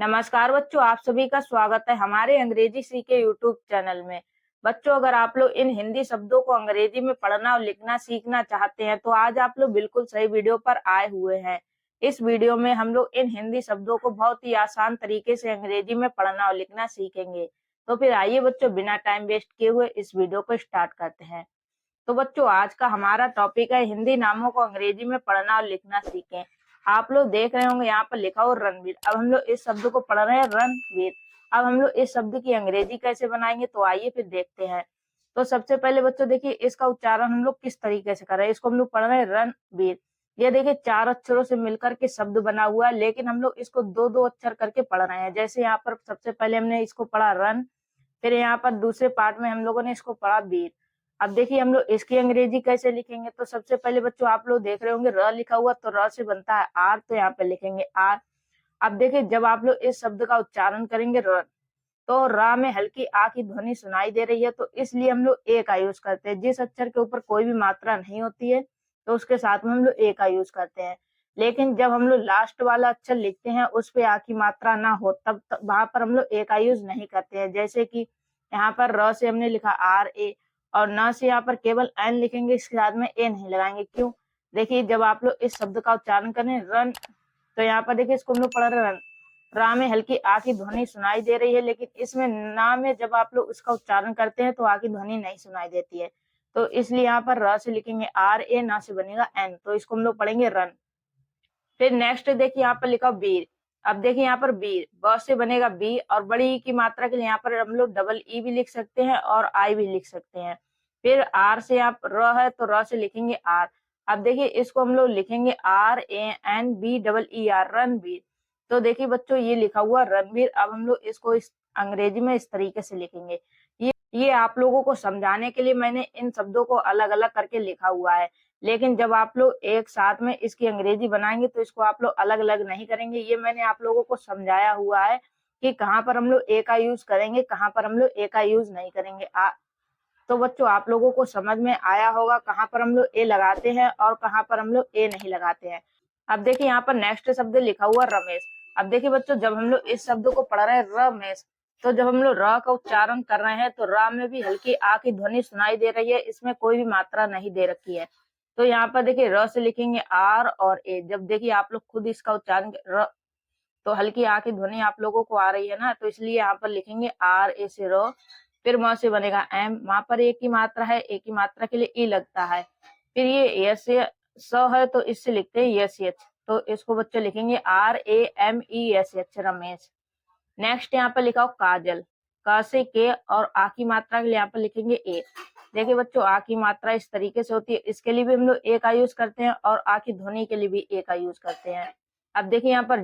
नमस्कार बच्चों, आप सभी का स्वागत है हमारे अंग्रेजी सीखे यूट्यूब चैनल में। बच्चों, अगर आप लोग इन हिंदी शब्दों को अंग्रेजी में पढ़ना और लिखना सीखना चाहते हैं तो आज आप लोग बिल्कुल सही वीडियो पर आए हुए हैं। इस वीडियो में हम लोग इन हिंदी शब्दों को बहुत ही आसान तरीके से अंग्रेजी में पढ़ना और लिखना सीखेंगे। तो फिर आइए बच्चों, बिना टाइम वेस्ट किए हुए इस वीडियो को स्टार्ट करते हैं। तो बच्चों, आज का हमारा टॉपिक है हिंदी नामों को अंग्रेजी में पढ़ना और लिखना सीखें। आप लोग देख रहे होंगे यहाँ पर लिखा हो रणवीर। अब हम लोग इस शब्द को पढ़ रहे हैं रणवीर। अब हम लोग इस शब्द की अंग्रेजी कैसे बनाएंगे तो आइए फिर देखते हैं। तो सबसे पहले बच्चों देखिए, इसका उच्चारण हम लोग किस तरीके से कर रहे हैं। इसको हम लोग पढ़ रहे हैं रणवीर। ये देखिए 4 अक्षरों से मिलकर के शब्द बना हुआ है, लेकिन हम लोग इसको 2-2 अक्षर करके पढ़ रहे हैं। जैसे यहाँ पर सबसे पहले हमने इसको पढ़ा रन, फिर यहाँ पर दूसरे पार्ट में हम लोगों ने इसको पढ़ा वीर। अब देखिए हम लोग इसकी अंग्रेजी कैसे लिखेंगे। तो सबसे पहले बच्चों आप लोग देख रहे होंगे र लिखा हुआ, तो र से बनता है आर, तो यहाँ पे लिखेंगे आर। अब देखिए जब आप लोग इस शब्द का उच्चारण करेंगे र, तो रा में हल्की आ की ध्वनि सुनाई दे रही है, तो इसलिए हम लोग ए का यूज करते हैं। जिस अक्षर के ऊपर कोई भी मात्रा नहीं होती है तो उसके साथ में हम लोग ए का यूज करते हैं। लेकिन जब हम लोग लास्ट वाला अक्षर लिखते हैं उस पे आ की मात्रा ना हो, तब वहां पर हम लोग ए का यूज नहीं करते हैं। जैसे कि यहाँ पर र से हमने लिखा आर ए, और न से यहाँ पर केवल एन लिखेंगे, इसके साथ में ए नहीं लगाएंगे। क्यों? देखिए जब आप लोग इस शब्द का उच्चारण करें रन, तो यहाँ पर देखिए इसको हम लोग पढ़ रहे रन, रा में हल्की आ की ध्वनि सुनाई दे रही है, लेकिन इसमें ना में जब आप लोग इसका उच्चारण करते हैं तो आ की ध्वनि नहीं सुनाई देती है। तो इसलिए यहाँ पर र से लिखेंगे आर ए, ना से बनेगा एन, तो इसको हम लोग पढ़ेंगे रन। फिर नेक्स्ट देखिए यहाँ पर लिखा बीर। अब देखिए यहाँ पर बीर ब से बनेगा बी, और बड़ी ई की मात्रा के लिए यहाँ पर हम लोग डबल ई भी लिख सकते हैं और आई भी लिख सकते हैं। फिर आर से यहाँ पर र है, तो र से लिखेंगे आर। अब देखिए इसको हम लोग लिखेंगे R A N B double E R, Ranbir. तो देखिए बच्चों ये लिखा हुआ रणबीर। अब हम लोग इसको इस अंग्रेजी में इस तरीके से लिखेंगे। ये आप लोगों को समझाने के लिए मैंने इन शब्दों को अलग अलग करके लिखा हुआ है, लेकिन जब आप लोग एक साथ में इसकी अंग्रेजी बनाएंगे तो इसको आप लोग अलग अलग नहीं करेंगे। ये मैंने आप लोगों को समझाया हुआ है कि कहाँ पर हम लोग ए का यूज करेंगे, कहाँ पर हम लोग ए का यूज नहीं करेंगे। तो बच्चों आप लोगों को समझ में आया होगा कहाँ पर हम लोग ए लगाते हैं और कहाँ पर हम लोग ए नहीं लगाते हैं। अब देखिए यहाँ पर नेक्स्ट शब्द लिखा हुआ रमेश। अब देखिए बच्चों जब हम लोग इस शब्द को पढ़ रहे हैं रमेश, तो जब हम लोग र का उच्चारण कर रहे हैं तो र में भी हल्की आ की ध्वनि सुनाई दे रही है, इसमें कोई भी मात्रा नहीं दे रखी है। तो यहाँ पर देखिए र से लिखेंगे आर और ए। जब देखिए आप लोग खुद इसका उच्चारण र, तो हल्की आ की ध्वनि आप लोगों को आ रही है ना, तो इसलिए यहाँ पर लिखेंगे आर ए से रो। फिर म से बनेगा एम, वहां पर एक ही मात्रा है, एक ही मात्रा के लिए ई लगता है। फिर ये यस स है, तो इससे लिखते हैं यस एच, तो इसको बच्चे लिखेंगे R A M E S H, Ramesh. Next यहाँ पर लिखा हो काजल। क से के और आ की मात्रा के लिए यहाँ पर लिखेंगे ए। देखिए बच्चों आ की मात्रा इस तरीके से होती है, इसके लिए भी हम लोग ए का यूज करते हैं और आ की ध्वनि के लिए भी ए का यूज करते हैं। अब देखिए यहाँ पर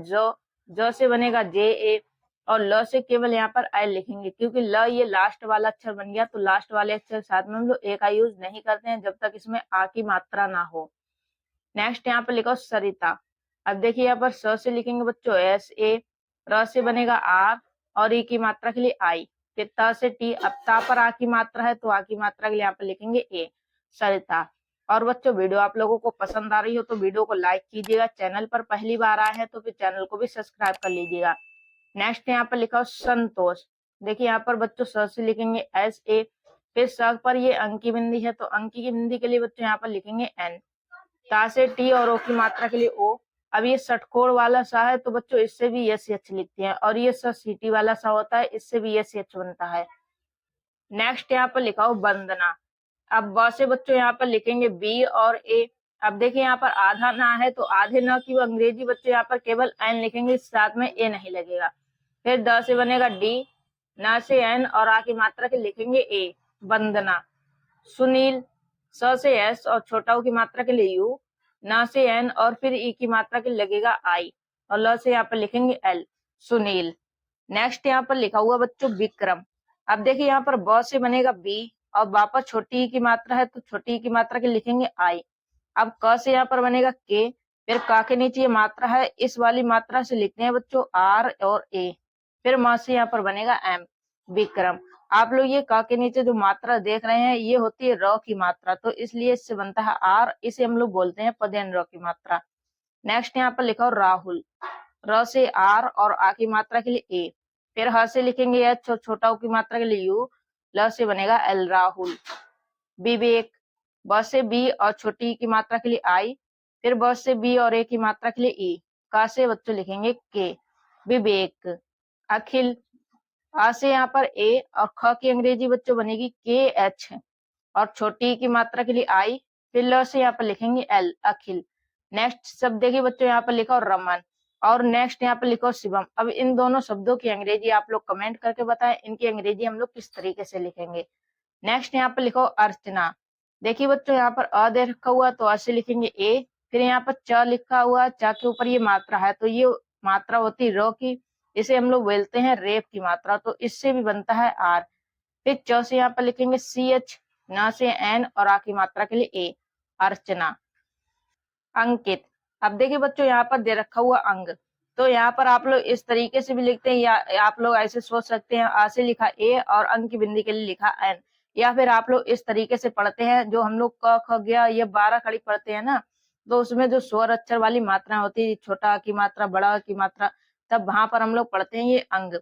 जो से बनेगा जे ए, और ल से केवल यहाँ पर एल लिखेंगे, क्योंकि ल ये लास्ट वाला अक्षर बन गया, तो लास्ट वाले अक्षर के साथ में हम लोग ए का यूज नहीं करते हैं जब तक इसमें आ की मात्रा ना हो। नेक्स्ट यहाँ पर लिखो सरिता। अब देखिए यहाँ पर स से लिखेंगे बच्चों एस ए, र से बनेगा आर और ई की मात्रा के लिए आई। फिर त से टी, अब ता पर आ की मात्रा है तो आ की मात्रा के लिए यहाँ पर लिखेंगे ए, सरिता। और बच्चों वीडियो आप लोगों को पसंद आ रही हो तो वीडियो को लाइक कीजिएगा, चैनल पर पहली बार आए हैं तो फिर चैनल को भी सब्सक्राइब कर लीजिएगा। नेक्स्ट यहाँ पर लिखा हो संतोष। देखिए यहाँ पर बच्चों स से लिखेंगे एस ए, फिर स पर ये अंकी बिंदी है, तो अंकी की बिंदी के लिए बच्चों यहाँ पर लिखेंगे एन। ता से टी और ओ की मात्रा के लिए ओ। अब ये षटकोण वाला सा है, तो बच्चों इससे भी यस एच लिखते हैं, और ये स सीटी वाला सा होता है, इससे भी यस एच बनता है। नेक्स्ट यहाँ पर लिखा हो वंदना। अब ब से बच्चों यहाँ पर लिखेंगे बी और ए। अब देखिए यहाँ पर आधा ना है, तो आधे ना की अंग्रेजी बच्चों यहाँ पर केवल एन लिखेंगे, साथ में ए नहीं लगेगा। फिर द से बनेगा डी, ना से एन और आ की मात्रा के लिखेंगे ए, वंदना। सुनील। स से एस और छोटा ऊ की मात्रा के लिए यू, ना से एन और फिर ई की मात्रा के लगेगा आई, और ल से यहाँ पर लिखेंगे एल, सुनील। नेक्स्ट यहाँ पर लिखा हुआ बच्चों विक्रम। अब देखिए यहाँ पर ब से बनेगा बी, और वापस छोटी ई की मात्रा है तो छोटी ई की मात्रा के लिखेंगे आई। अब क से यहाँ पर बनेगा के, फिर का के नीचे ये मात्रा है, इस वाली मात्रा से लिखते हैं बच्चों आर और ए। फिर म से यहाँ पर बनेगा एम, विक्रम। आप लोग ये का के नीचे जो मात्रा देख रहे हैं ये होती है र की मात्रा, तो इसलिए इससे बनता है आर, इसे हम लोग बोलते हैं पदेन र की मात्रा। नेक्स्ट यहाँ पर लिखा हो राहुल। र से आर और आ की मात्रा के लिए ए, फिर ह से लिखेंगे एच और छोटा ऊ की मात्रा के लिए यू, ल से बनेगा एल राहुल। विवेक, ब से बी और छोटी की मात्रा के लिए आई, फिर ब से बी और ए की मात्रा के लिए ई, का से बच्चों लिखेंगे के, विवेक। अखिल, आ से यहाँ पर ए और ख की अंग्रेजी बच्चों बनेगी के एच और छोटी की मात्रा के लिए आई, फिर ल से यहाँ पर लिखेंगे एल, अखिल। नेक्स्ट शब्द देखिए बच्चों यहाँ पर लिखा और रमन, और नेक्स्ट यहाँ पर लिखो शिवम। अब इन दोनों शब्दों की अंग्रेजी आप लोग कमेंट करके बताएं, इनकी अंग्रेजी हम लोग किस तरीके से लिखेंगे। नेक्स्ट यहाँ पर लिखो अर्चना। देखिए बच्चों यहाँ पर अ दे रखा हुआ तो अ से लिखेंगे ए, फिर यहाँ पर च लिखा हुआ, च के ऊपर ये मात्रा है तो ये मात्रा होती है र की, इसे हम लोग बोलते हैं रेप की मात्रा, तो इससे भी बनता है आर। फिर च से यहाँ पर लिखेंगे सी एच, न से एन और आ की मात्रा के लिए ए, अर्चना। अंकित, अब देखिए बच्चों यहाँ पर दे रखा हुआ अंग, तो यहाँ पर आप लोग इस तरीके से भी लिखते हैं या आप लोग ऐसे सोच सकते हैं आ से लिखा ए और अंक की बिंदी के लिए लिखा एन, या फिर आप लोग इस तरीके से पढ़ते हैं जो हम लोग क ख गया ये 12 खड़ी पढ़ते हैं ना, तो उसमें जो स्वर अक्षर वाली मात्रा होती है, छोटा की मात्रा बड़ा की मात्रा, तब वहां पर हम लोग पढ़ते हैं ये अंग,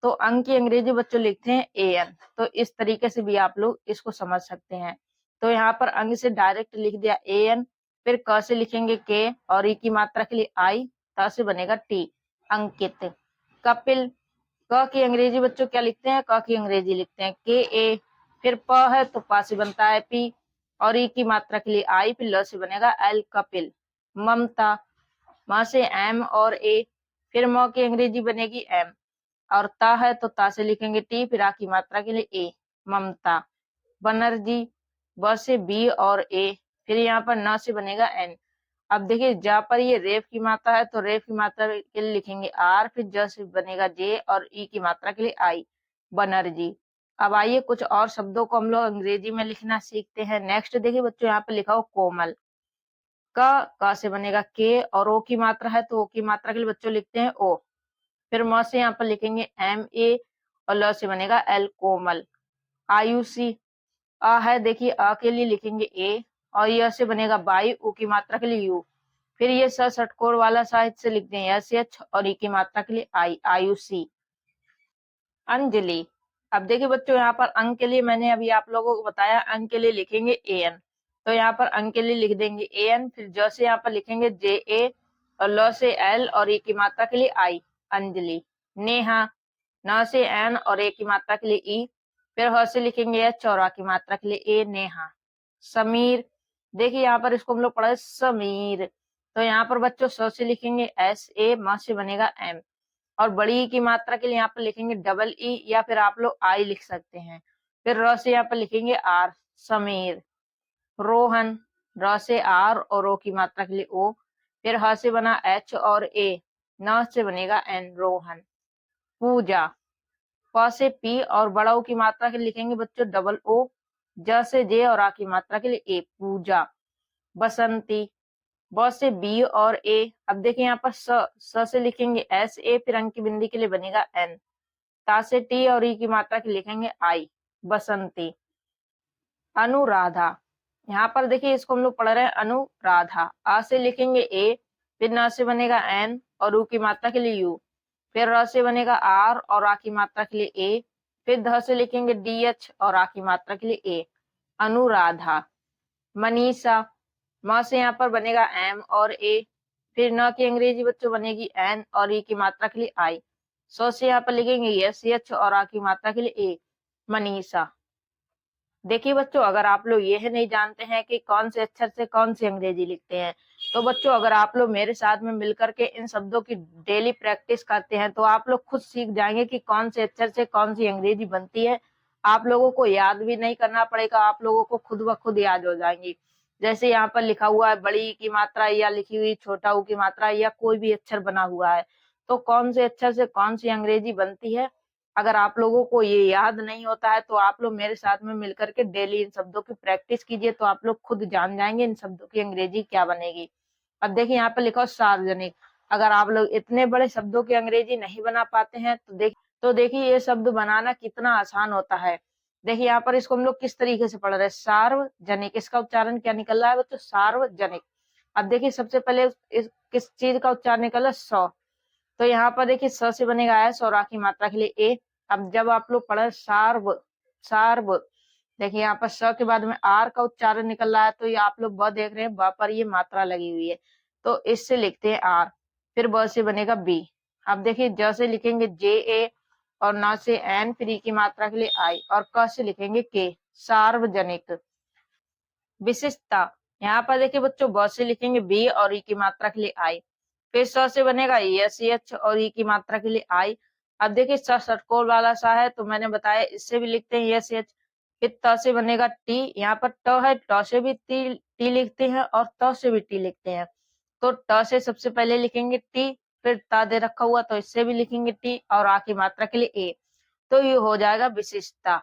तो अंग की अंग्रेजी बच्चों लिखते हैं ए एन। तो इस तरीके से भी आप लोग इसको समझ सकते हैं। तो यहाँ पर अंग से डायरेक्ट लिख दिया ए एन, फिर क से लिखेंगे के और ई की मात्रा के लिए आई, त से बनेगा टी, अंकित। कपिल, क की अंग्रेजी बच्चों क्या लिखते हैं, क की अंग्रेजी लिखते हैं के ए, फिर प है तो पा से बनता है पी और ई की मात्रा के लिए आई, फिर ल से बनेगा एल, कपिल। ममता, म से एम और ए, फिर म की अंग्रेजी बनेगी एम और ता है तो ता से लिखेंगे टी, फिर आ की मात्रा के लिए ए, ममता। बनर्जी, ब से बी और ए, फिर यहाँ पर न से बनेगा एन। अब देखिए जहाँ पर ये रेफ की मात्रा है तो रेफ की मात्रा के लिए लिखेंगे आर, फिर ज से बनेगा जे और ई की मात्रा के लिए आई, बनर्जी। अब आइए कुछ और शब्दों को हम लोग अंग्रेजी में लिखना सीखते हैं। नेक्स्ट देखिए बच्चों यहाँ पे लिखा हो कोमल, क से बनेगा के और ओ की मात्रा है तो ओ की मात्रा के लिए बच्चों लिखते हैं ओ, फिर म से यहाँ पर लिखेंगे एम ए और ल से बनेगा एल, कोमल। आयुषी, अ है देखिए अ के लिए लिखेंगे ए और य से बनेगा बाई, उ की मात्रा के लिए यू, फिर ये स षटकोण वाला साहित्य से लिखते हैं एस एच और ई की मात्रा के लिए आई, आयुषी। अंजलि, अब देखिए बच्चों यहाँ पर अंक के लिए मैंने अभी आप लोगों को बताया, अंक के लिए लिखेंगे ए एन, तो यहाँ पर अंक के लिए लिख देंगे ए एन, फिर ज से यहाँ पर लिखेंगे जे ए और ल से एल और ई की मात्रा के लिए आई, अंजलि। नेहा, न से एन और ए की मात्रा के लिए ई, फिर ह से लिखेंगे एच और आ की मात्रा के लिए ए, नेहा। समीर, देखिए यहाँ पर इसको हम लोग पढ़े समीर, तो यहाँ पर बच्चों स से लिखेंगे एस ए, म से बनेगा एम और बड़ी ई की मात्रा के लिए यहाँ पर लिखेंगे डबल ई या फिर आप लोग आई लिख सकते हैं, फिर र से यहाँ पर लिखेंगे आर, समीर। रोहन, र से आर और ओ की मात्रा के लिए ओ, फिर ह से बना एच और ए, न से बनेगा एन, रोहन। पूजा, प से पी और बड़ा ओ की मात्रा के लिए लिखेंगे बच्चों डबल ओ, ज से जे और आ की मात्रा के लिए ए, पूजा। बसंती, ब से बी और ए, अब देखिए यहाँ पर स से लिखेंगे एस ए, फिर अंक की बिंदी के लिए बनेगा एन, ता से टी और ई की मात्रा के लिखेंगे आई, बसंती। अनुराधा, यहाँ पर देखिए इसको हम लोग पढ़ रहे हैं अनुराधा, आ से लिखेंगे ए, फिर न से बनेगा एन और उ की मात्रा के लिए यू, फिर र से बनेगा आर और आ की मात्रा के लिए ए, फिर ध से लिखेंगे डी एच और आ की मात्रा के लिए ए, अनुराधा। मनीषा, म से यहाँ पर बनेगा एम और ए, फिर न की अंग्रेजी बच्चों बनेगी एन और ई की मात्रा के लिए आई, से यहाँ पर लिखेंगे एस एच और आ की मात्रा के लिए ए, मनीषा। देखिए बच्चों अगर आप लोग यह नहीं जानते हैं कि कौन से अक्षर से कौन सी अंग्रेजी लिखते हैं, तो बच्चों अगर आप लोग मेरे साथ में मिलकर के इन शब्दों की डेली प्रैक्टिस करते हैं तो आप लोग खुद सीख जाएंगे कि कौन से अक्षर से कौन सी अंग्रेजी बनती है। आप लोगों को याद भी नहीं करना पड़ेगा, आप लोगों को खुद ब खुद याद हो जाएंगी। जैसे यहाँ पर लिखा हुआ है बड़ी की मात्रा या लिखी हुई छोटा ऊ की मात्रा या कोई भी अक्षर बना हुआ है, तो कौन से अक्षर से कौन सी अंग्रेजी बनती है, अगर आप लोगों को ये याद नहीं होता है तो आप लोग मेरे साथ में मिलकर के डेली इन शब्दों की प्रैक्टिस कीजिए, तो आप लोग खुद जान जाएंगे इन शब्दों की अंग्रेजी क्या बनेगी। अब देखिए यहाँ पे लिखा हो सार्वजनिक, अगर आप लोग इतने बड़े शब्दों की अंग्रेजी नहीं बना पाते हैं तो देखिए ये शब्द बनाना कितना आसान होता है। देखिए यहाँ पर इसको हम लोग किस तरीके से पढ़ रहे हैं, सार्वजनिक, इसका उच्चारण क्या निकल रहा है बच्चों, सार्वजनिक। अब देखिए सबसे पहले किस चीज का उच्चारण निकला, सौ, तो यहाँ पर देखिए स से बनेगा एस और आ की मात्रा के लिए ए। अब जब आप लोग पढ़े सार्व, सार्व, देखिए यहाँ पर स के बाद में आर का उच्चारण निकल रहा है, तो ये आप लोग ब देख रहे हैं, ब पर ये मात्रा लगी हुई है, तो इससे लिखते हैं आर। फिर ब से बनेगा बी। अब देखिए ज से लिखेंगे जे ए और न से एन, फिर ई की मात्रा के लिए आई, और क से लिखेंगे के, सार्वजनिक। विशिष्टता, यहाँ पर देखिए बच्चों ब से लिखेंगे बी और ई की मात्रा के लिए आई। फिर स से बनेगा एस एच और ई की मात्रा के लिए आई। अब देखिए स षटकोण वाला सा है, तो मैंने बताया इससे भी लिखते हैं एस एच। फिर त से बनेगा टी, यहाँ पर ट है, ट से भी टी लिखते हैं और त से भी टी लिखते हैं। तो ट से सबसे पहले लिखेंगे टी, फिर ता दे रखा हुआ तो इससे भी लिखेंगे टी, और आ की मात्रा के लिए ए। तो ये हो जाएगा विशिष्टता।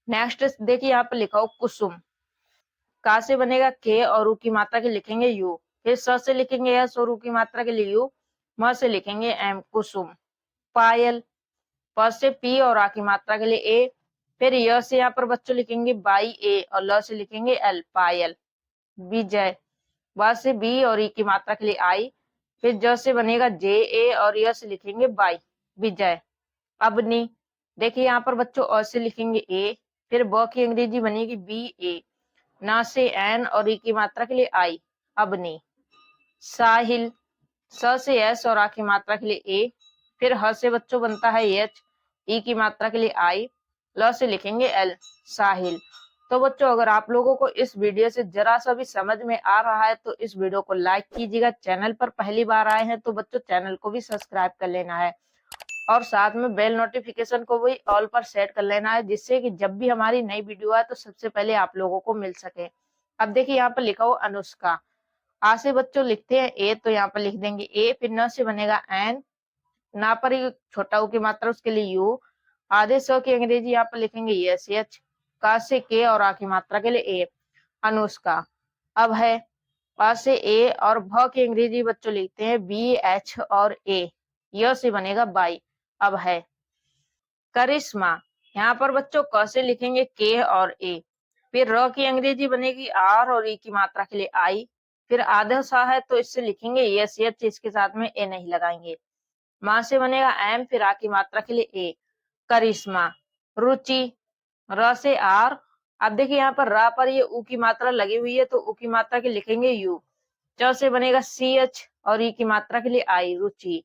नेक्स्ट देखिए यहाँ पर लिखा हो कुसुम। का से बनेगा के और ऊ की मात्रा के लिखेंगे यू। फिर स से लिखेंगे एस और ऊ की मात्रा के लिए यू। म से लिखेंगे एम, कुसुम। पायल, प से पी और आ की मात्रा के लिए ए। फिर य से यहाँ पर बच्चों लिखेंगे बाई ए और ल से लिखेंगे एल, पायल। विजय, ब से बी और ई की मात्रा के लिए आई। फिर ज से बनेगा जे ए और य से लिखेंगे बाई, विजय। अबनी, देखिए यहाँ पर बच्चों अ से लिखेंगे ए, फिर ब की अंग्रेजी बनेगी बी ए, ना से एन और ई की मात्रा के लिए आई, अबनी। साहिल, स से एस और आ की मात्रा के लिए ए। फिर ह से बच्चों बनता है एच, ई की मात्रा के लिए आई, ल से लिखेंगे एल, साहिल। तो बच्चों अगर आप लोगों को इस वीडियो से जरा सा भी समझ में आ रहा है तो इस वीडियो को लाइक कीजिएगा। चैनल पर पहली बार आए हैं तो बच्चों चैनल को भी सब्सक्राइब कर लेना है, और साथ में बेल नोटिफिकेशन को भी ऑल पर सेट कर लेना है, जिससे कि जब भी हमारी नई वीडियो आए तो सबसे पहले आप लोगों को मिल सके। अब देखिए यहाँ पर लिखा हो अनुष्का। आ से बच्चों लिखते हैं ए, तो यहाँ पर लिख देंगे ए। फिर न से बनेगा एन, ना पर ही छोटा ऊ की मात्रा उसके लिए यू। आधे स की अंग्रेजी यहाँ पर लिखेंगे एस एच। का से के और आ की मात्रा के लिए ए, अनुष्का। अब है आ से ए और भ की अंग्रेजी बच्चों लिखते हैं बी एच और ए, य से बनेगा बाई। अब है करिश्मा, यहाँ पर बच्चों क से लिखेंगे के और ए। फिर र की अंग्रेजी बनेगी आर और ई की मात्रा के लिए आई। फिर आधा सा है तो इससे लिखेंगे एस एच, इसके साथ में ए नहीं लगाएंगे। मां से बनेगा एम, फिर आ की मात्रा के लिए ए, करिश्मा। रुचि, र से आर। अब देखिए यहाँ पर रा पर ये ऊ की मात्रा लगी हुई है, तो ऊ की मात्रा के लिखेंगे यू। च से बनेगा सी एच और ई की मात्रा के लिए आई, रुचि।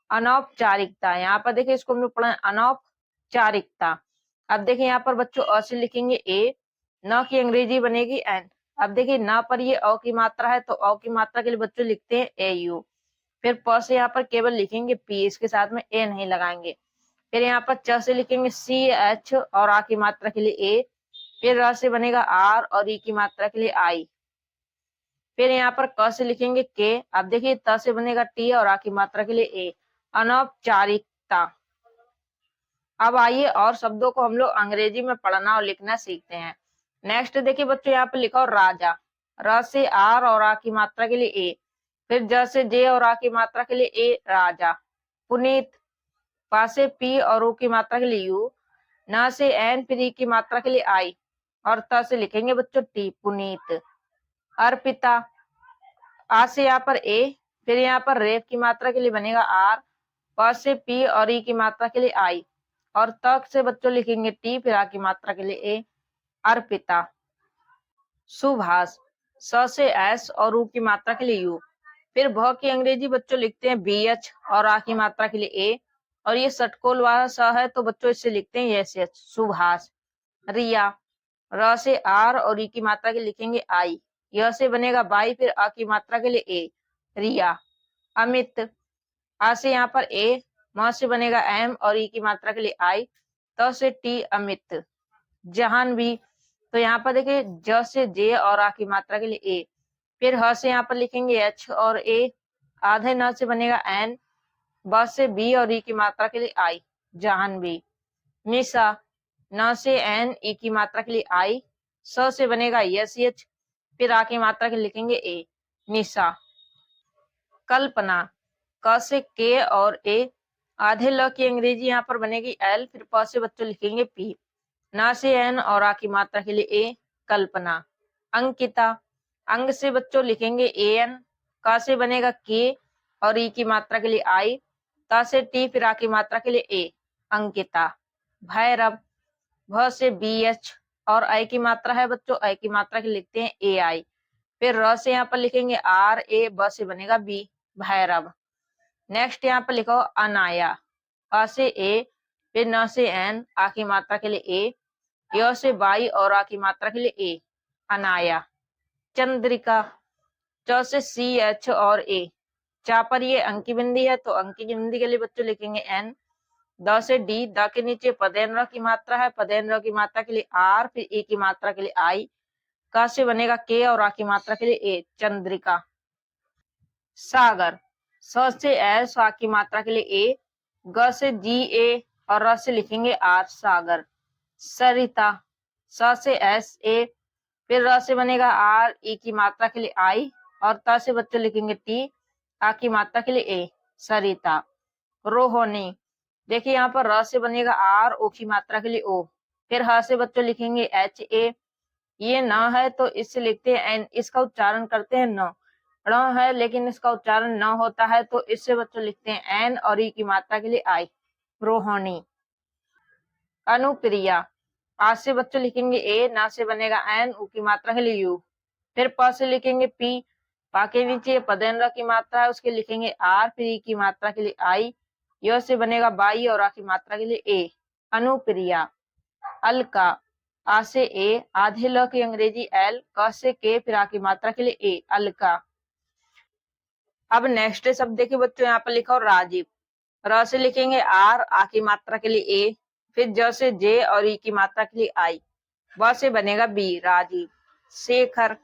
अनौपचारिकता, यहाँ पर देखिए इसको हम लोग पढ़ा अनौपचारिकता। अब देखिए यहाँ पर बच्चों अ से लिखेंगे ए, न की अंग्रेजी बनेगी एन। अब देखिए न पर ये अ की मात्रा है, तो अ की मात्रा के लिए बच्चों लिखते हैं ए यू। फिर प से यहाँ पर केवल लिखेंगे पी, इसके साथ में ए नहीं लगाएंगे। फिर यहाँ पर च से लिखेंगे सी एच और आ की मात्रा के लिए ए। फिर र से बनेगा आर और ई की मात्रा के लिए आई। फिर यहाँ पर क से लिखेंगे के। अब देखिए त से बनेगा टी और आ की मात्रा के लिए ए, अनौपचारिकता। अब आइए और शब्दों को हम लोग अंग्रेजी में पढ़ना और लिखना सीखते हैं। नेक्स्ट देखिए बच्चों यहाँ पे लिखा हो राजा। र से आर और आ की मात्रा के लिए ए। फिर ज से जे और आ की मात्रा के लिए ए, राजा। पुनीत, पा से पी और ओ की मात्रा के लिए यू। न से एन, फिर ई की मात्रा के लिए आई, और त से लिखेंगे बच्चों टी, पुनीत। अर्पिता, आ से यहाँ पर ए, फिर यहाँ पर रेप की मात्रा के लिए बनेगा आर, प से पी और ई की मात्रा के लिए आई, और तक से बच्चों लिखेंगे टी, फिर आ की मात्रा के लिए ए, अर्पिता। सुभाष, स से एस और ऊ की मात्रा के लिए यू। फिर भ की अंग्रेजी बच्चों लिखते हैं बी एच और आ की मात्रा के लिए ए, और ये षटकोण वाला स है तो बच्चों इससे लिखते हैं एस एच, सुभाष। रिया, र से आर और ई की मात्रा के लिखेंगे आई, यह से बनेगा बाई, फिर आ की मात्रा के लिए ए, रिया। अमित, आ से यहाँ पर ए, म से बनेगा एम और ई की मात्रा के लिए आई, त से टी, अमित। जाह्नवी, तो यहाँ पर देखिए ज से जे और आ की मात्रा के लिए ए। फिर ह से यहाँ पर लिखेंगे एच और ए, आधे न से बनेगा एन, ब से बी और ई की मात्रा के लिए आई, जाह्नवी। निशा, न से एन, ई की मात्रा के लिए आई, स से बनेगा एस एच, फिर आ की मात्रा के लिखेंगे ए, निशा। कल्पना, क से के और ए, आधे ल की अंग्रेजी यहाँ पर बनेगी एल, फिर प से बच्चों लिखेंगे पी, ना से एन और आ की मात्रा के लिए ए, कल्पना। अंकिता, अंग से बच्चों लिखेंगे ए एन, का से बनेगा के और ई की मात्रा के लिए आई, त से टी फिर आ की मात्रा के लिए ए, अंकिता। भैरव, भ से बी एच और आई की मात्रा है बच्चों, आई की मात्रा के लिखते हैं ए आई। फिर र से यहाँ पर लिखेंगे आर ए, ब से बनेगा बी, भैरव। नेक्स्ट यहाँ पर लिखो अनाया, अ से ए, फिर न से एन, आ की मात्रा के लिए ए, य से बाई और आ की मात्रा के लिए ए, अनाया। चंद्रिका, च से सी एच और ए, चा पर ये अंक की बिंदी है तो अंक की बिंदी के लिए बच्चों लिखेंगे एन। द से डी, द के नीचे पदेन र की मात्रा है, पदेन र की मात्रा के लिए आर, फिर ई की मात्रा के लिए आई, का से बनेगा के और आ की मात्रा के लिए ए, चंद्रिका। सागर, स से एस, आ की मात्रा के लिए ए, ग से जी ए और र से लिखेंगे आर, सागर। सरिता, स से एस ए, फिर र से बनेगा आर, ई की मात्रा के लिए आई और त से बच्चों लिखेंगे टी, आ की मात्रा के लिए ए, सरिता। रोहिणी, देखिए यहाँ पर र से बनेगा आर, ओ की मात्रा के लिए ओ, फिर ह से बच्चों लिखेंगे एच ए, ये न है तो इससे लिखते हैं एन, इसका उच्चारण करते हैं न, ण है लेकिन इसका उच्चारण न होता है तो इससे बच्चों लिखते हैं एन और ई की मात्रा के लिए आई, रोहिणी। अनुप्रिया, आज से बच्चों लिखेंगे ए, ना से बनेगा एन, उ की मात्रा के लिए यू, फिर प से लिखेंगे पी, पा के नीचे पदेन र की मात्रा है उसके लिखेंगे आर, फिर ई की मात्रा के लिए आई, य से बनेगा बाई और आ की मात्रा के लिए ए, अनुप्रिया। अलका, आ से ए, आधे ल की अंग्रेजी एल, क से के, फिर आ की मात्रा के लिए ए, अलका। अब नेक्स्ट शब्द देखिए बच्चों, यहाँ पर लिखा हो राजीव, र से लिखेंगे आर, आ की मात्रा के लिए ए, फिर ज से जे और ई की मात्रा के लिए आई, व से बनेगा बी, राजीव। शेखर,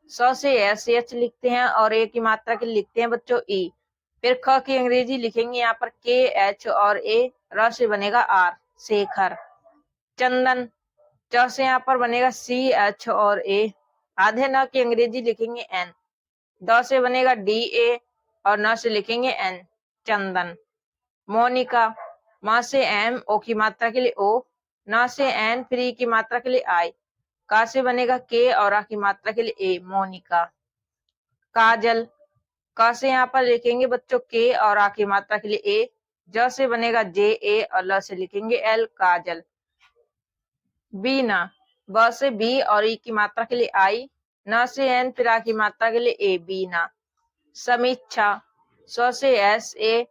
स से एस एच लिखते हैं और ए की मात्रा के लिए लिखते हैं बच्चों ई, फिर ख की अंग्रेजी लिखेंगे यहाँ पर के एच और ए, र से बनेगा आर, शेखर। चंदन, च से यहाँ पर बनेगा सी एच और ए, आधे न की अंग्रेजी लिखेंगे एन, द से बनेगा डी ए और न से लिखेंगे एन, चंदन। मोनिका, म से एम, ओ की मात्रा के लिए ओ, न से एन, फिर ई की मात्रा के लिए आई, का से बनेगा के और आ की मात्रा के लिए ए, मोनिका। काजल, क से यहाँ पर लिखेंगे बच्चों के और आ की मात्रा के लिए ए, ज से बनेगा जे ए और ल से लिखेंगे एल, काजल। बीना, ब से बी और ई की मात्रा के लिए आई, न से एन, फिर आ की मात्रा के लिए ए, बीना। समीक्षा, स से एस ए,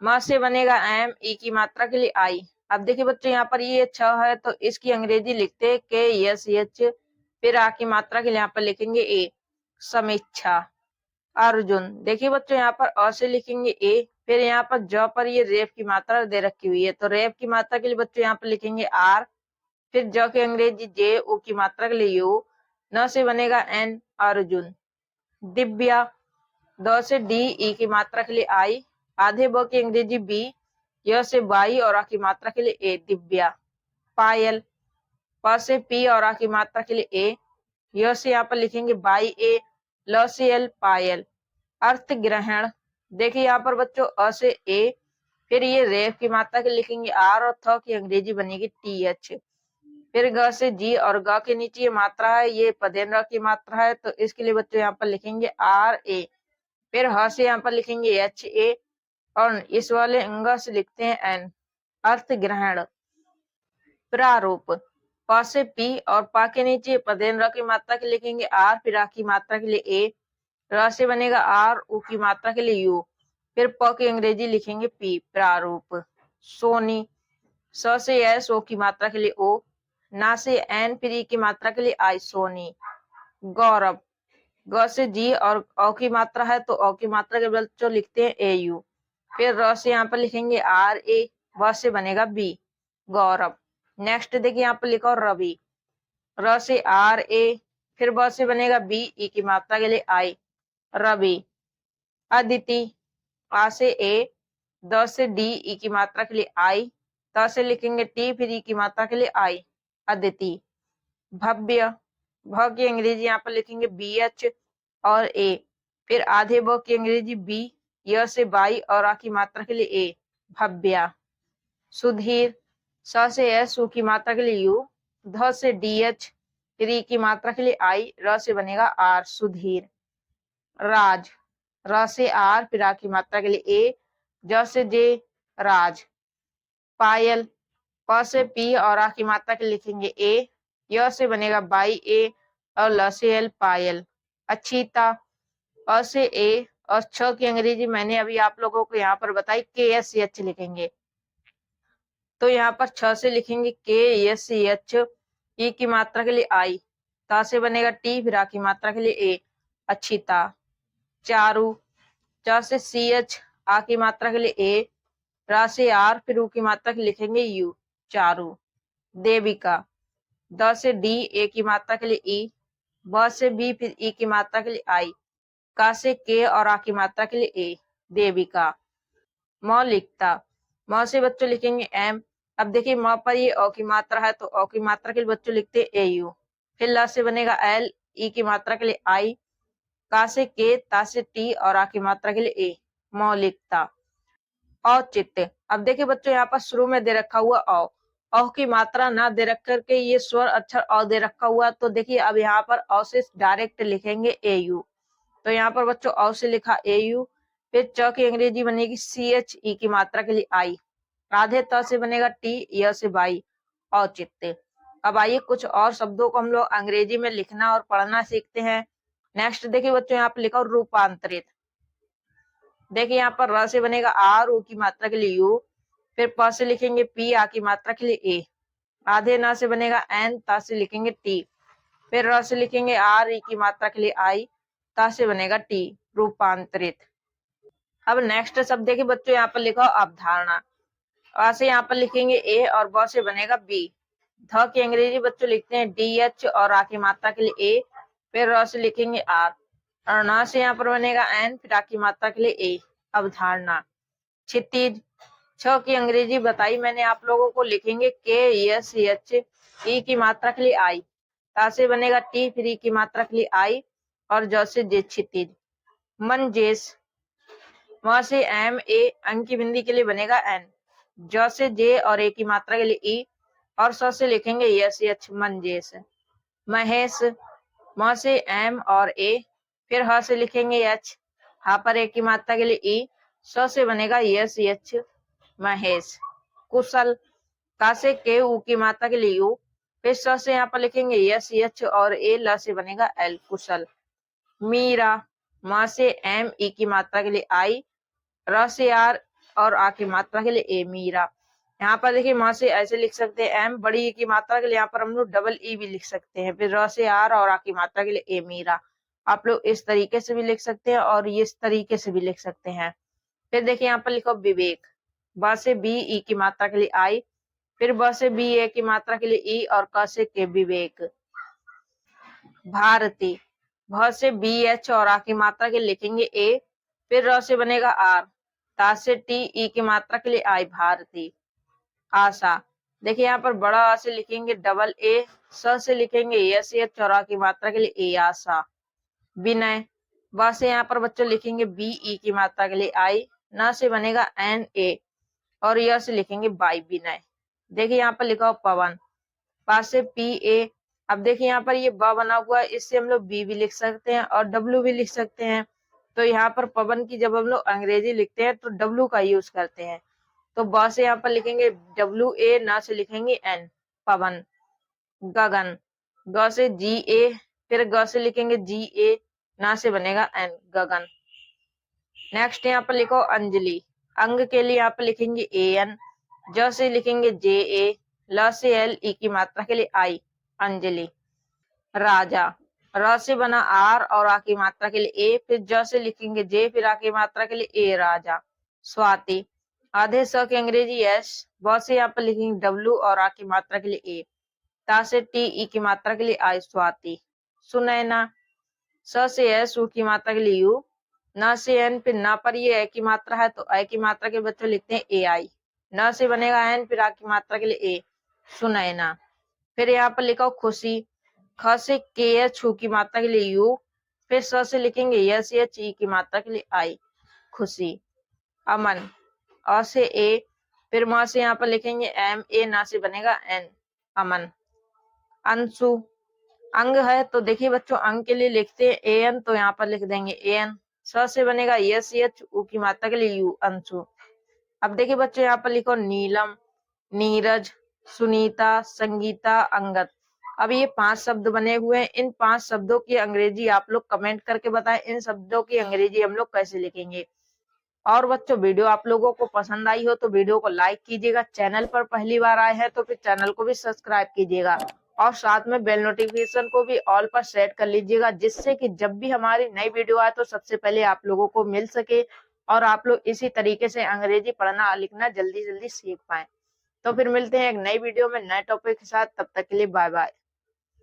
म से बनेगा एम, ई की मात्रा के लिए आई। अब देखिए बच्चों यहाँ पर ये छ है तो इसकी अंग्रेजी लिखते के एस एच, फिर आ की मात्रा के लिए यहाँ पर लिखेंगे ए, समीक्षा। अर्जुन, देखिए बच्चों यहाँ पर अ से लिखेंगे ए, फिर यहाँ पर ज पर ये रेफ की मात्रा दे रखी हुई है तो रेफ की मात्रा के लिए बच्चों यहाँ पर लिखेंगे आर, फिर ज की अंग्रेजी जे, उ की मात्रा के लिए यू, न से बनेगा एन, अर्जुन। दिव्या, द से डी, ई की मात्रा के लिए आई, आधे ब की अंग्रेजी बी, य से बाई और आ की मात्रा के लिए ए, दिव्या। पायल, प से पी और आ की मात्रा के लिए ए, य से यहाँ पर लिखेंगे बाई ए, ल से एल, पायल। अर्थ ग्रहण, देखिए यहाँ पर बच्चों अ से ए, फिर ये रेफ की मात्रा के लिखेंगे आर और थ की अंग्रेजी बनेगी टी एच, फिर ग से जी और ग के नीचे ये मात्रा है ये पदेन र की मात्रा है तो इसके लिए बच्चों यहाँ पर लिखेंगे आर ए, फिर ह से यहाँ पर लिखेंगे एच ए और इस वाले अंग से लिखते हैं एन। अर्थ ग्रहण। प्रारूप, प से पी और पा के नीचे पदेन र की मात्रा के लिखेंगे आर, फिर आ की मात्रा के लिए ए, र से बनेगा आर, उ की मात्रा के लिए यू, फिर प की अंग्रेजी लिखेंगे पी, प्रारूप। सोनी, स से एस, ओ की मात्रा के लिए ओ, ना से एन, फिर ई की मात्रा के लिए आई, सोनी। गौरव, ग से जी और औ की मात्रा है तो औ की मात्रा के बच्चों लिखते हैं ए यू, फिर र से यहाँ पर लिखेंगे आर ए, व से बनेगा बी, गौरव। नेक्स्ट देखिए यहाँ पर लिखा रवि, र से आर ए, फिर ब से बनेगा बी, ई की मात्रा के लिए आई, रवि। अदिति, आ से ए, द से डी, ई की मात्रा के लिए आई, त से लिखेंगे टी, फिर ई की मात्रा के लिए आई, अदिति। भव्य, भ की अंग्रेजी यहाँ पर लिखेंगे बी एच और ए, फिर आधे ब की अंग्रेजी बी, य से बाई और आ की मात्रा के लिए ए, भव्या। सुधीर, स से एस, उ की मात्रा के लिए यू, ध से डी एच, फिर ई की मात्रा के लिए आई, र से बनेगा आर, सुधीर। राज, र से आर, फिर आ की मात्रा के लिए ए, ज से जे, राज। पायल, प से पी और आ की मात्रा के लिखेंगे ए, य से बनेगा बाई ए और ल से एल पायल। अच्छीता, अ से ए और छ की अंग्रेजी मैंने अभी आप लोगों को यहाँ पर बताई के एस सी एच लिखेंगे, तो यहाँ पर छ से लिखेंगे के एस सी एच, ई की मात्रा के लिए आई, ता से बनेगा टी, फिर आ की मात्रा के लिए ए, अच्छीता। चारू, च से सी एच, आ की मात्रा के लिए ए, रा से आर, फिर ऊ की मात्रा के लिखेंगे यू, चारू। देविका, द से डी, ए की मात्रा के लिए ई, ब से बी, फिर ई की मात्रा के लिए आई, का से के और आ की मात्रा के लिए ए, देविका। मौलिकता, म से बच्चों लिखेंगे एम। अब देखिए म पर ये अ की मात्रा है तो अ की मात्रा के लिए बच्चों लिखते हैं ए यू, फिर ल से बनेगा एल, ई की मात्रा के लिए आई, का से के, ता से टी और आ की मात्रा के लिए ए, मौलिकता। औचित्य, अब देखिए बच्चों यहाँ पर शुरू में दे रखा हुआ औ की मात्रा ना दे रख करके ये स्वर अक्षर अ दे रखा हुआ, तो देखिए अब यहाँ पर अ से डायरेक्ट लिखेंगे ए यू, तो यहाँ पर बच्चों अ से लिखा ए यू, फिर च की अंग्रेजी बनेगी सी एच, ई की मात्रा के लिए आई, राधे त से बनेगा टी, य से बाई, औचित्य। अब आइए कुछ और शब्दों को हम लोग अंग्रेजी में लिखना और पढ़ना सीखते हैं। नेक्स्ट देखिए बच्चों यहाँ पर लिखा रूपांतरित। देखिए यहाँ पर र से बनेगा आर, ऊ की मात्रा के लिए यू, फिर प से लिखेंगे पी, आ की मात्रा के लिए ए, आधे ना से बनेगा एन, ता से लिखेंगे टी, फिर र से लिखेंगे आर, ई की मात्रा के लिए आई, ता से बनेगा टी, रूपांतरित। अब नेक्स्ट शब्द देखिए बच्चों यहाँ पर लिखा अवधारणा। आ से यहाँ पर लिखेंगे ए और ब से बनेगा बी, ध की अंग्रेजी बच्चों लिखते हैं डी एच और आ की मात्रा के लिए ए, फिर र से लिखेंगे आर और न से यहाँ पर बनेगा एन, फिर आ की मात्रा के लिए ए, अवधारणा। क्षितिज, छ की अंग्रेजी बताई मैंने आप लोगों को, लिखेंगे के एस एच, ई की मात्रा के लिए आई, ता से बनेगा टी, फिर ई की मात्रा के लिए आई और ज से जे, क्षितिज। मंजेश, म से एम, ए, अंक की बिंदी के लिए बनेगा एन, ज से जे और ए की मात्रा के लिए ई और स से लिखेंगे यस एच, मंजेश। महेश, म से एम और ए, फिर ह से लिखेंगे एच, हा पर ए की मात्रा के लिए ई, स से बनेगा यस एच, महेश। कुशल, का से के, ऊ की मात्रा के लिए यू, फिर स से यहाँ पर लिखेंगे यस एच और ए, ल से बनेगा एल, कुशल। मीरा, म से एम, ई की मात्रा के लिए आई, र से आर और आ की मात्रा के लिए ए, मीरा। यहाँ पर देखिए म से ऐसे लिख सकते हैं एम, बड़ी ई की मात्रा के लिए यहाँ पर हम लोग डबल ई भी लिख सकते हैं, फिर र से आर और आ की मात्रा के लिए ए, मीरा। आप लोग इस तरीके से भी लिख सकते हैं और इस तरीके से भी लिख सकते हैं। फिर देखिए यहाँ पर लिखो विवेक, ब से बी, ई की मात्रा के लिए आई, फिर ब से बी, ए की मात्रा के लिए ई और क से के, विवेक। भारती, भ से बी, एच और आ की मात्रा के लिखेंगे ए, फिर र से बनेगा आर, ता से टी, ई की मात्रा के लिए आई, भारती। आशा, देखिए यहाँ पर बड़ा आ से लिखेंगे डबल ए, स से लिखेंगे एस एच और आ की मात्रा के लिए ए, आशा। विनय, ब से यहाँ पर बच्चों लिखेंगे बी, ई की मात्रा के लिए आई, न से बनेगा एन, ए और य से लिखेंगे बाई, विनय। देखिए यहाँ पर लिखा हो पवन, पास से पी, ए। अब देखिए यहाँ पर ये ब बना हुआ है, इससे हम लोग बी भी लिख सकते हैं और डब्ल्यू भी लिख सकते हैं, तो यहाँ पर पवन की जब हम लोग अंग्रेजी लिखते हैं तो डब्ल्यू का यूज करते हैं, तो ब से यहाँ पर लिखेंगे डब्ल्यू ए, ना से लिखेंगे एन, पवन। गगन, ग से जी, ए, फिर ग से लिखेंगे जी, ए, ना से बनेगा एन, गगन। नेक्स्ट यहाँ पर लिखो अंजलि, अंग के लिए यहाँ पर लिखेंगे ए एन, ज से लिखेंगे जे, ए, ल से एल, ई की मात्रा के लिए आई, अंजलि। राजा, र से बना आर और आ की मात्रा के लिए ए, फिर ज से लिखेंगे जे, फिर आ की मात्रा के लिए ए, राजा। स्वाति, आधे स की अंग्रेजी एस, ब से यहाँ पर लिखेंगे डब्ल्यू और आ की मात्रा के लिए ए, ता से टी, ई की मात्रा के लिए आई, स्वाति। सुनैना, स से एस, ऊ की मात्रा के लिए यू, न से एन, फिर न पर ये ए की मात्रा है तो ए की मात्रा के बच्चों लिखते हैं ए, आई, न से बनेगा एन, फिर आ की मात्रा के लिए ए, सुनैना। फिर यहाँ पर लिखा खुशी, ख से के एच, ऊ की मात्रा के लिए यू, फिर स से लिखेंगे यस एच, ई की मात्रा के लिए आई, खुशी। अमन, अ से ए, फिर म से यहाँ पर लिखेंगे एम, ए, ना से बनेगा एन, अमन। अंशु, अंग है तो देखिए बच्चों अंग के लिए लिखते हैं ए एन, तो यहाँ पर लिख देंगे ए एन, स से बनेगा यस एच, ऊ की मात्रा के लिए यू, अंशु। अब देखिए बच्चों, यहाँ पर लिखो नीलम, नीरज, सुनीता, संगीता, अंगद। अब ये 5 शब्द बने हुए हैं। इन 5 शब्दों की अंग्रेजी आप लोग कमेंट करके बताएं, इन शब्दों की अंग्रेजी हम लोग कैसे लिखेंगे। और बच्चों, वीडियो आप लोगों को पसंद आई हो तो वीडियो को लाइक कीजिएगा। चैनल पर पहली बार आए हैं तो फिर चैनल को भी सब्सक्राइब कीजिएगा और साथ में बेल नोटिफिकेशन को भी ऑल पर सेट कर लीजिएगा, जिससे कि जब भी हमारी नई वीडियो आए तो सबसे पहले आप लोगों को मिल सके और आप लोग इसी तरीके से अंग्रेजी पढ़ना लिखना जल्दी जल्दी सीख पाए। तो फिर मिलते हैं एक नई वीडियो में नए टॉपिक के साथ। तब तक के लिए बाय बाय।